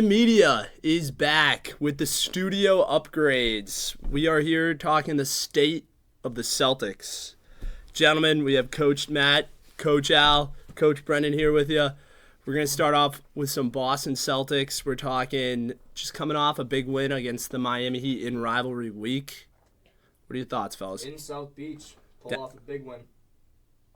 Media is back with the studio upgrades. We are here talking the state of the Celtics. Gentlemen, we have Coach Matt, Coach Al, Coach Brendan here with you. We're going to start off with some Boston Celtics. We're talking just coming off a big win against the Miami Heat in rivalry week. What are your thoughts, fellas? In South Beach, pull off a big win.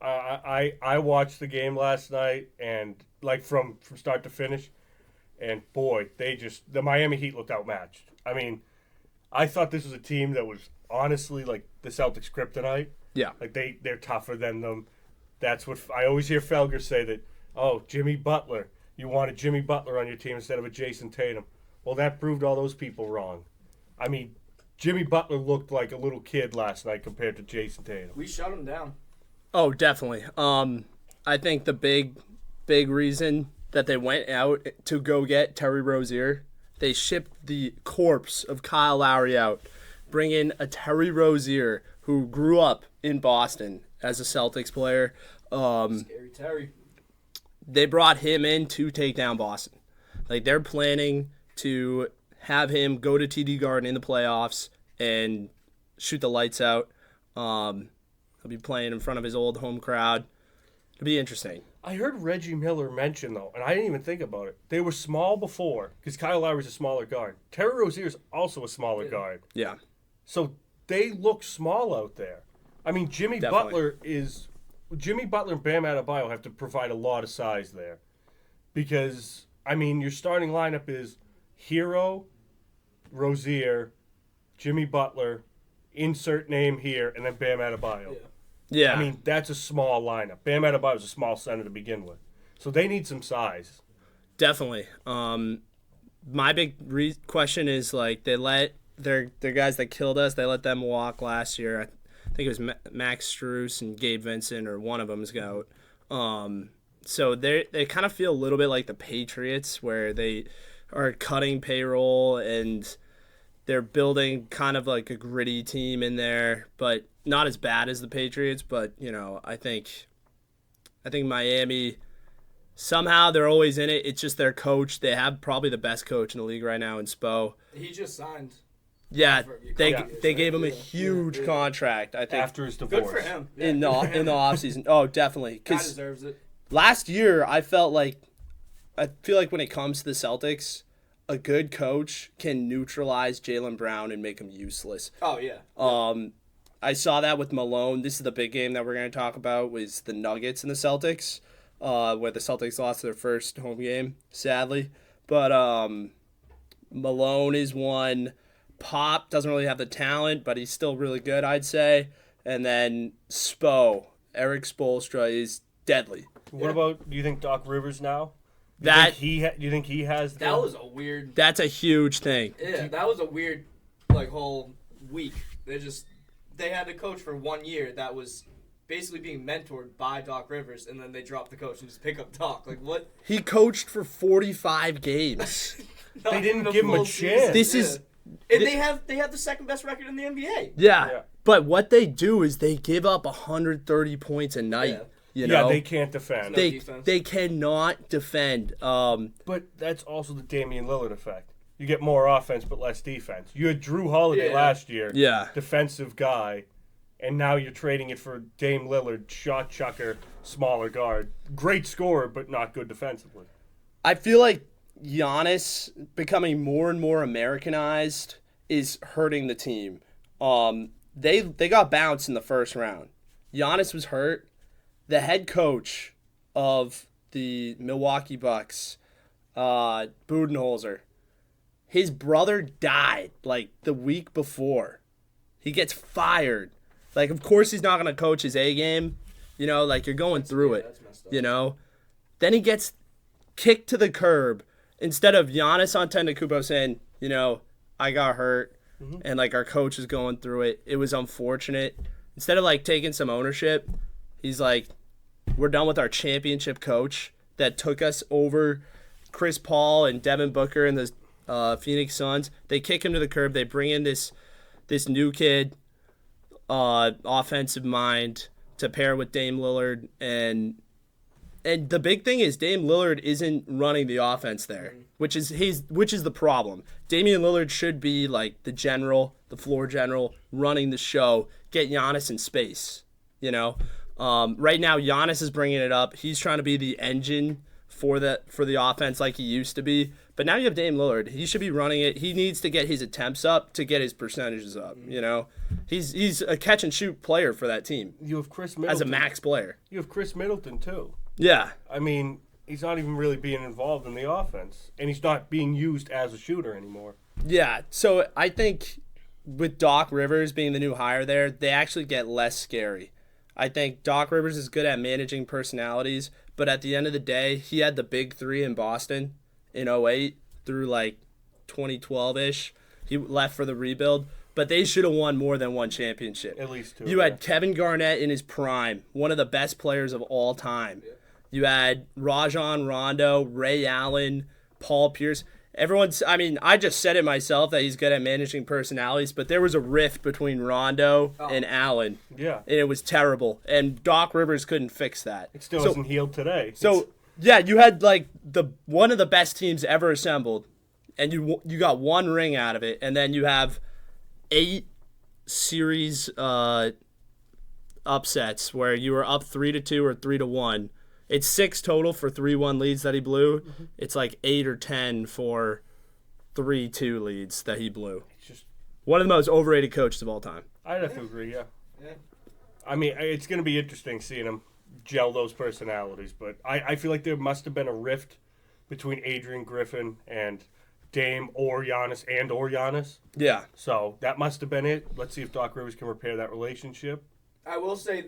I watched the game last night and from start to finish. And boy, the Miami Heat looked outmatched. I mean, I thought this was a team that was honestly like the Celtics kryptonite. Yeah. Like they're tougher than them. That's what I always hear Felger say that, oh, Jimmy Butler. You wanted Jimmy Butler on your team instead of a Jason Tatum. Well, that proved all those people wrong. I mean, Jimmy Butler looked like a little kid last night compared to Jason Tatum. We shut him down. Oh, definitely. I think the big reason that they went out to go get Terry Rozier. They shipped the corpse of Kyle Lowry out, bring in a Terry Rozier who grew up in Boston as a Celtics player. Scary Terry. They brought him in to take down Boston. Like, they're planning to have him go to TD Garden in the playoffs and shoot the lights out. He'll be playing in front of his old home crowd. It'll be interesting. I heard Reggie Miller mention, though, and I didn't even think about it. They were small before, because Kyle Lowry's a smaller guard. Terry Rozier's also a smaller guard. Yeah. So they look small out there. I mean, Jimmy Butler and Bam Adebayo have to provide a lot of size there. Because, I mean, your starting lineup is Hero, Rozier, Jimmy Butler, insert name here, and then Bam Adebayo. Yeah. I mean, that's a small lineup. Bam Adebayo was a small center to begin with. So they need some size. Definitely. My big question is, like, they let their guys that killed us, they let them walk last year. I think it was Max Strus and Gabe Vincent, or one of them is out. So they kind of feel a little bit like the Patriots, where they are cutting payroll and they're building kind of like a gritty team in there, but not as bad as the Patriots. But, you know, I think Miami, somehow they're always in it. It's just their coach. They have probably the best coach in the league right now in Spo. He just signed. Yeah, they gave him a huge contract, I think. After his divorce. Good for him. Yeah. In the offseason. Oh, definitely. Guy deserves it. Last year, I feel like when it comes to the Celtics, a good coach can neutralize Jaylen Brown and make him useless. Oh, yeah. I saw that with Malone. This is the big game that we're going to talk about, was the Nuggets and the Celtics, where the Celtics lost their first home game, sadly. But Malone is one. Pop doesn't really have the talent, but he's still really good, I'd say. And then Eric Spoelstra is deadly. What about, do you think Doc Rivers now? Do you think he has the... That was a weird... That's a huge thing. Yeah, that was a weird, whole week. They had a coach for 1 year that was basically being mentored by Doc Rivers, and then they dropped the coach and just pick up Doc. Like, what? He coached for 45 games. They didn't give him a chance. They have the second best record in the NBA. Yeah. But what they do is they give up 130 points a night. Yeah. You know? They can't defend. They cannot defend. But that's also the Damian Lillard effect. You get more offense but less defense. You had Drew Holiday last year, defensive guy, and now you're trading it for Dame Lillard, shot chucker, smaller guard. Great scorer, but not good defensively. I feel like Giannis becoming more and more Americanized is hurting the team. They got bounced in the first round. Giannis was hurt. The head coach of the Milwaukee Bucks, Budenholzer, his brother died like the week before. He gets fired. Like, of course he's not going to coach his A game. You know, like, you're going through it. That's messed up. You know? Then he gets kicked to the curb. Instead of Giannis Antetokounmpo saying, you know, I got hurt, and, like, our coach is going through it. It was unfortunate. Instead of, like, taking some ownership, he's like, we're done with our championship coach that took us over Chris Paul and Devin Booker and the Phoenix Suns. They kick him to the curb. They bring in this new kid, offensive mind, to pair with Dame Lillard, and And the big thing is Dame Lillard isn't running the offense there, which is the problem. Damian Lillard should be like the floor general, running the show, get Giannis in space. You know, right now Giannis is bringing it up. He's trying to be the engine for the offense like he used to be. But now you have Dame Lillard. He should be running it. He needs to get his attempts up to get his percentages up. You know, he's a catch and shoot player for that team. You have Chris Middleton as a max player. You have Chris Middleton too. Yeah. I mean, he's not even really being involved in the offense, and he's not being used as a shooter anymore. Yeah. So I think with Doc Rivers being the new hire there, they actually get less scary. I think Doc Rivers is good at managing personalities, but at the end of the day, he had the big three in Boston in 2008 through like 2012-ish. He left for the rebuild, but they should have won more than one championship. At least two. You had Kevin Garnett in his prime, one of the best players of all time. Yeah. You had Rajon Rondo, Ray Allen, Paul Pierce. I just said it myself that he's good at managing personalities, but there was a rift between Rondo and Allen. Yeah. And it was terrible. And Doc Rivers couldn't fix that. It still isn't healed today. Yeah, you had like one of the best teams ever assembled, and you got one ring out of it, and then you have 8 series upsets where you were up 3-2 or 3-1. It's 6 total for 3-1 leads that he blew. Mm-hmm. It's like 8 or 10 for 3-2 leads that he blew. It's just one of the most overrated coaches of all time. I'd have to agree, yeah. I mean, it's going to be interesting seeing him gel those personalities, but I feel like there must have been a rift between Adrian Griffin and Dame or Giannis. Yeah. So that must have been it. Let's see if Doc Rivers can repair that relationship. I will say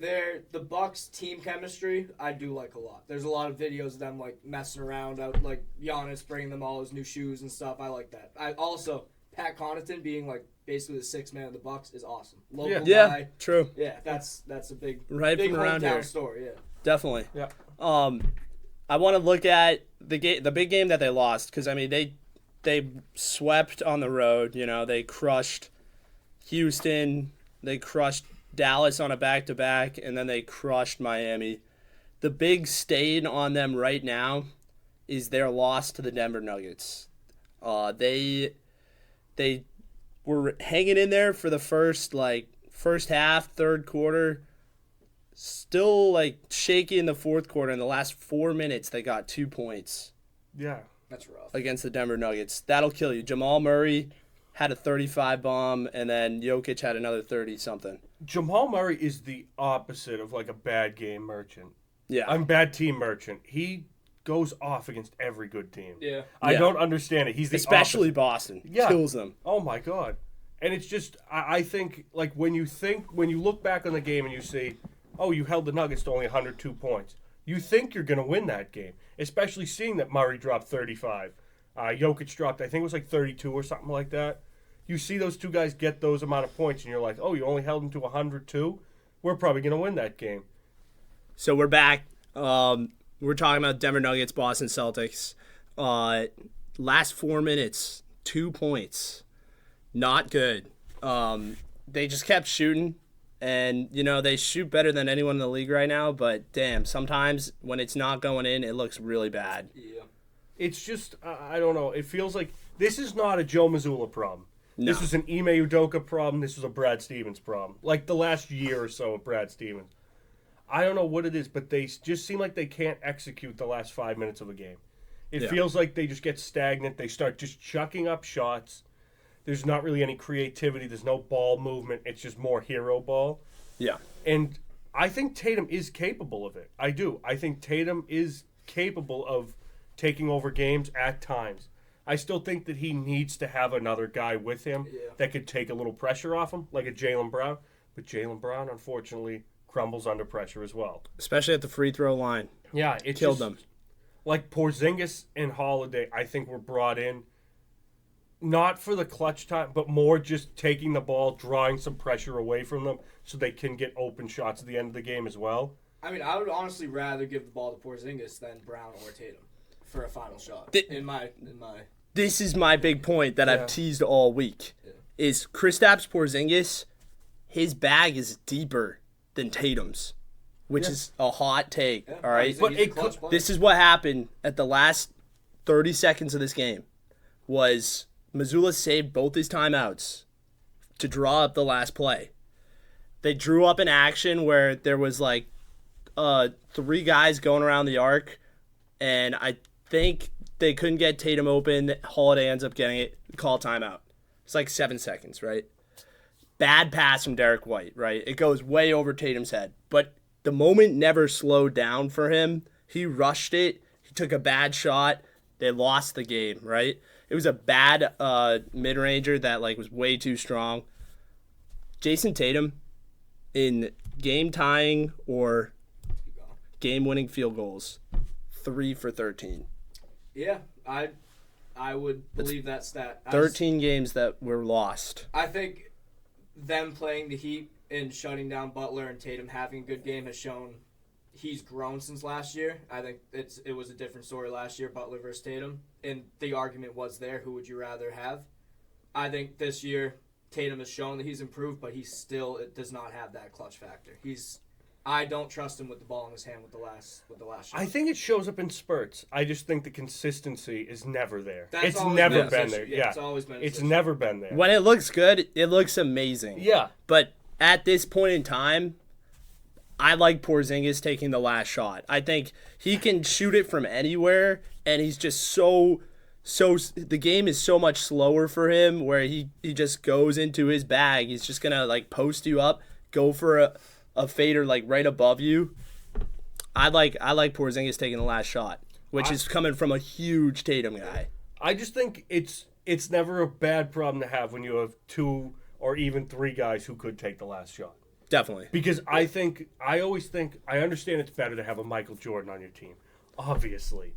the Bucks team chemistry I do like a lot. There's a lot of videos of them like messing around out, like Giannis bringing them all his new shoes and stuff. I like that. I also Pat Connaughton being like basically the sixth man of the Bucks is awesome. Local guy. True. Yeah, that's a big from around here story. Yeah, definitely. Yeah. I want to look at the big game that they lost because I mean they swept on the road. You know, they crushed Houston. They crushed Dallas on a back-to-back, and then they crushed Miami. The big stain on them right now is their loss to the Denver Nuggets. They were hanging in there for the first half, third quarter, still like shaky in the fourth quarter. In the last 4 minutes, they got 2 points. Yeah, that's rough. Against the Denver Nuggets. That'll kill you. Jamal Murray had a 35 bomb, and then Jokic had another 30-something. Jamal Murray is the opposite of like a bad game merchant. Yeah. I'm bad team merchant. He goes off against every good team. Yeah. I don't understand it. He's the especially opposite. Boston. Yeah. Kills them. Oh my God. And it's just I think like when you look back on the game and you see, oh, you held the Nuggets to only 102 points. You think you're going to win that game, especially seeing that Murray dropped 35. Jokic dropped, I think it was like 32 or something like that. You see those two guys get those amount of points, and you're like, oh, you only held them to 102? We're probably going to win that game. So we're back. We're talking about Denver Nuggets, Boston Celtics. Last 4 minutes, 2 points. Not good. They just kept shooting, and, you know, they shoot better than anyone in the league right now, but, damn, sometimes when it's not going in, it looks really bad. Yeah. It's just, I don't know. It feels like this is not a Joe Mazzulla problem. No. This was an Ime Udoka problem. This was a Brad Stevens problem. Like the last year or so of Brad Stevens. I don't know what it is, but they just seem like they can't execute the last 5 minutes of a game. It feels like they just get stagnant. They start just chucking up shots. There's not really any creativity. There's no ball movement. It's just more hero ball. Yeah. And I think Tatum is capable of it. I do. I think Tatum is capable of taking over games at times. I still think that he needs to have another guy with him that could take a little pressure off him, like a Jaylen Brown. But Jaylen Brown, unfortunately, crumbles under pressure as well. Especially at the free throw line. Yeah, it killed them. Like Porzingis and Holiday, I think were brought in not for the clutch time, but more just taking the ball, drawing some pressure away from them so they can get open shots at the end of the game as well. I mean, I would honestly rather give the ball to Porzingis than Brown or Tatum for a final shot. This is my big point that I've teased all week. Yeah. Is Kristaps Porzingis, his bag is deeper than Tatum's. which is a hot take. All right, But this is what happened at the last 30 seconds of this game. Was Missoula saved both his timeouts to draw up the last play. They drew up an action where there was like 3 guys going around the arc, and I think they couldn't get Tatum open. Holiday ends up getting it. Call timeout. It's like 7 seconds, right? Bad pass from Derek White, right? It goes way over Tatum's head. But the moment never slowed down for him. He rushed it. He took a bad shot. They lost the game, right? It was a bad mid-ranger that like was way too strong. Jason Tatum in game-tying or game-winning field goals, 3 for 13. Yeah, I would believe that stat. 13 games that were lost. I think them playing the Heat and shutting down Butler and Tatum having a good game has shown he's grown since last year. I think it was a different story last year, Butler versus Tatum, and the argument was there, who would you rather have? I think this year Tatum has shown that he's improved, but he still does not have that clutch factor. I don't trust him with the ball in his hand with the last shot. I think it shows up in spurts. I just think the consistency is never there. That's it's never been there. Yeah, it's always been. It's never been there. When it looks good, it looks amazing. Yeah. But at this point in time, I like Porzingis taking the last shot. I think he can shoot it from anywhere, and he's just so the game is so much slower for him where he just goes into his bag. He's just going to like post you up, go for a fader like right above you. I like Porzingis taking the last shot, which is coming from a huge Tatum guy. I just think it's never a bad problem to have when you have 2 or even 3 guys who could take the last shot. Definitely. Because I always think, I understand it's better to have a Michael Jordan on your team, obviously.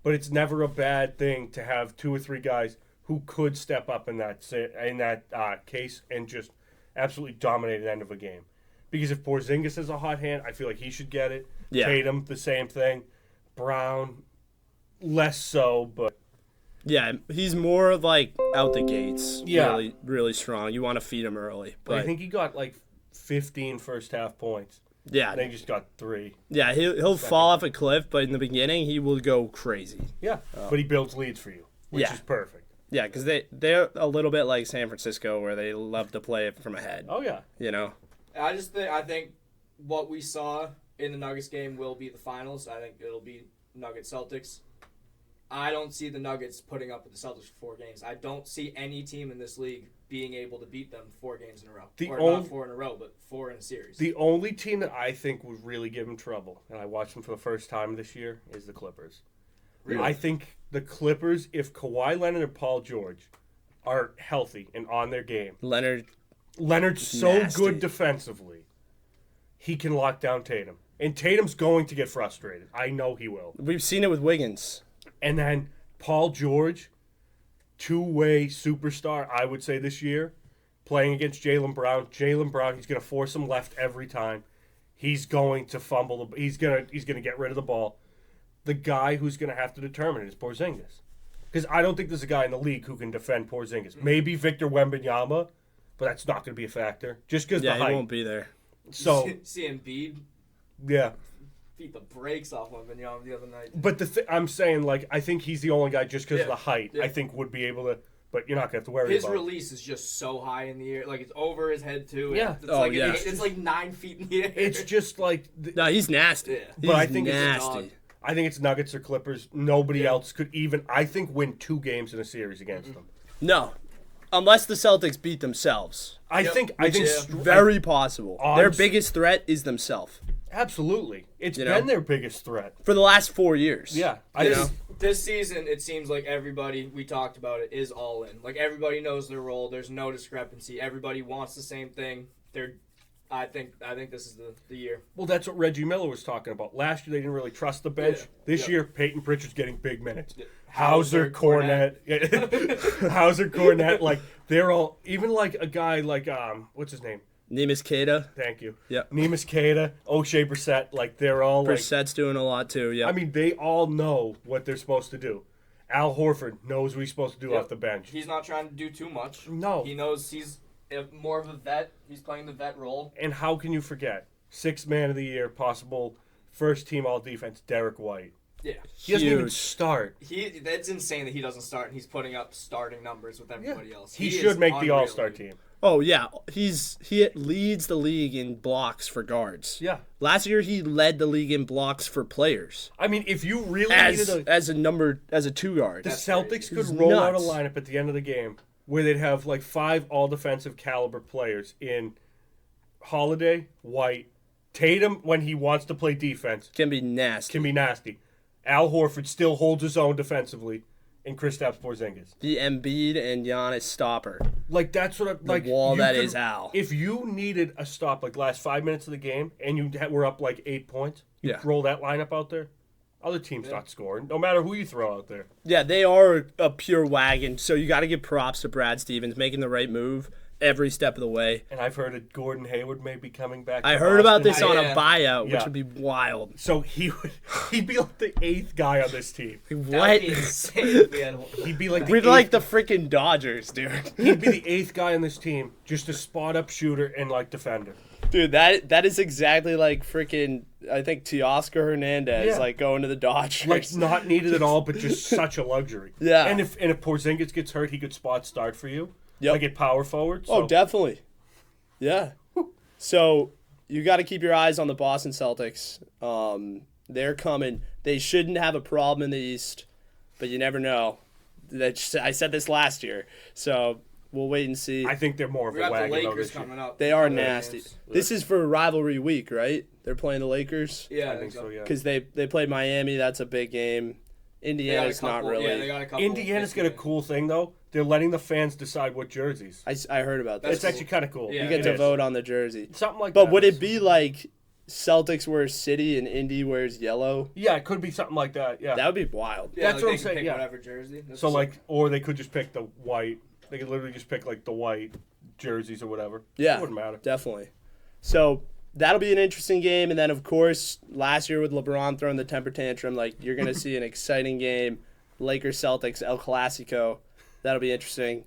But it's never a bad thing to have 2 or 3 guys who could step up in that case and just absolutely dominate the end of a game. Because if Porzingis has a hot hand, I feel like he should get it. Yeah. Tatum, the same thing. Brown, less so, but... Yeah, he's more of like out the gates. Yeah. Really, really strong. You want to feed him early. But I think he got like 15 first half points. Yeah. And then he just got 3. Yeah, he'll fall off a cliff, but in the beginning he will go crazy. Yeah, but he builds leads for you, which is perfect. Yeah, because they're a little bit like San Francisco where they love to play it from ahead. Oh, yeah. You know? I think what we saw in the Nuggets game will be the finals. I think it'll be Nuggets Celtics. I don't see the Nuggets putting up with the Celtics for 4 games. I don't see any team in this league being able to beat them 4 games in a row. Not 4 in a row, but 4 in a series. The only team that I think would really give them trouble, and I watched them for the first time this year, is the Clippers. Really? I think the Clippers, if Kawhi Leonard and Paul George are healthy and on their game, Leonard's so nasty. good defensively, he can lock down Tatum. And Tatum's going to get frustrated. I know he will. We've seen it with Wiggins. And then Paul George, 2-way superstar, I would say, this year, playing against Jaylen Brown. Jaylen Brown, he's going to force him left every time. He's going to fumble. He's going to get rid of the ball. The guy who's going to have to determine it is Porzingis. Because I don't think there's a guy in the league who can defend Porzingis. Maybe Victor Wembanyama, but that's not going to be a factor. Just because the height. He won't be there. So, see Embiid yeah. beat the brakes off Wembanyama the other night. But I'm saying, like, I think he's the only guy just because of the height. Yeah. I think would be able to, but you're not going to have to worry His about it. release is just so high in the air. Like, it's over his head, too. Yeah. It's like 9 feet in the air. It's just like... No, he's nasty. Yeah. He's But I think it's a nasty. I think it's Nuggets or Clippers. Nobody else could even, I think, win 2 games in a series against them. No. Unless the Celtics beat themselves. I think Very possible. Odds- Their biggest threat is themselves. Absolutely. It's You been know? their biggest threat. For the last 4 years. Yeah. This season, it seems like everybody, we talked about it, is all in. Like, everybody knows their role. There's no discrepancy. Everybody wants the same thing. I think this is the year. Well, that's what Reggie Miller was talking about. Last year, they didn't really trust the bench. Yeah. This year, Peyton Pritchard's getting big minutes. Yeah. Hauser, Cornette. Hauser, Cornette. Like, they're all, even like a guy like, what's his name? Neemias Queta. Thank you. Yeah. Neemias Queta, O'Shea Brissett. Like, they're all like, Brissett's doing a lot too. Yeah. I mean, they all know what they're supposed to do. Al Horford knows what he's supposed to do off the bench. He's not trying to do too much. No. He knows he's more of a vet. He's playing the vet role. And how can you forget? 6th man of the year, possible first team all defense, Derek White. Yeah. He doesn't even Huge. start. That's insane that he doesn't start and he's putting up starting numbers with everybody else. He is should make the unreal, All-Star dude. team. Oh yeah, he leads the league in blocks for guards. Yeah. Last year he led the league in blocks for players I mean, if you really as needed as a 2 guard. the That's Celtics crazy. could It's roll out a nuts. lineup at the end of the game where they'd have like 5 all-defensive caliber players in Holiday, White, Tatum when he wants to play defense Can be nasty. can be nasty. Al Horford still holds his own defensively, and Kristaps Porzingis. The Embiid and Giannis stopper. Like that's what like wall you that could- is Al. If you needed a stop like last 5 minutes of the game and you were up like 8 points, you Yeah. roll that lineup out there. Other teams not scoring, no matter who you throw out there. Yeah, they are a pure wagon. So you got to give props to Brad Stevens making the right move every step of the way. And I've heard that Gordon Hayward may be coming back. I to heard about Boston. this on Yeah. a buyout, which Yeah. would be wild. So he'd be like the 8th guy on this team. What? That'd be insane if we had one. He'd be like the We're eighth, like the freaking Dodgers, dude. he'd be the 8th guy on this team, just a spot up shooter and like defender. Dude, that is exactly like freaking, I think, Teoscar Hernandez, Yeah. like going to the Dodgers. Like not needed at all, but just such a luxury. Yeah. And if Porzingis gets hurt, he could spot start for you. Yep. Like at power forward. Oh, So definitely. Yeah. So you got to keep your eyes on the Boston Celtics. They're coming. They shouldn't have a problem in the East, but you never know. I said this last year, so we'll wait and see. I think they're more of We a got the wagon though Lakers this year. coming up. They are Yeah. nasty. This is for rivalry week, right? They're playing the Lakers Yeah, I think so, yeah. because they played Miami. That's a big game. Indiana's not really. Yeah, they got a couple. Indiana's got a cool thing though. They're letting the fans decide what jerseys. I heard about That's this. It's actually kind of cool. Yeah, You get it to is. vote on the jersey. Something like But that. would it be like Celtics wears city and Indy wears yellow? Yeah, it could be something like that. Yeah. That would be wild. Yeah, That's like what they I'm can saying, pick yeah. Whatever jersey. That's So sick. like, or they could just pick the white. They could literally just pick like the white jerseys or whatever. Yeah, It wouldn't matter. definitely. So that'll be an interesting game. And then, of course, last year with LeBron throwing the temper tantrum, like you're going to see an exciting game. Lakers Celtics El Clasico. That'll be interesting.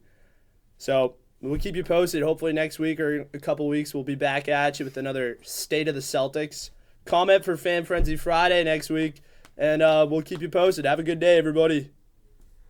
So we'll keep you posted. Hopefully next week or a couple weeks we'll be back at you with another State of the Celtics. Comment for Fan Frenzy Friday next week, and we'll keep you posted. Have a good day, everybody.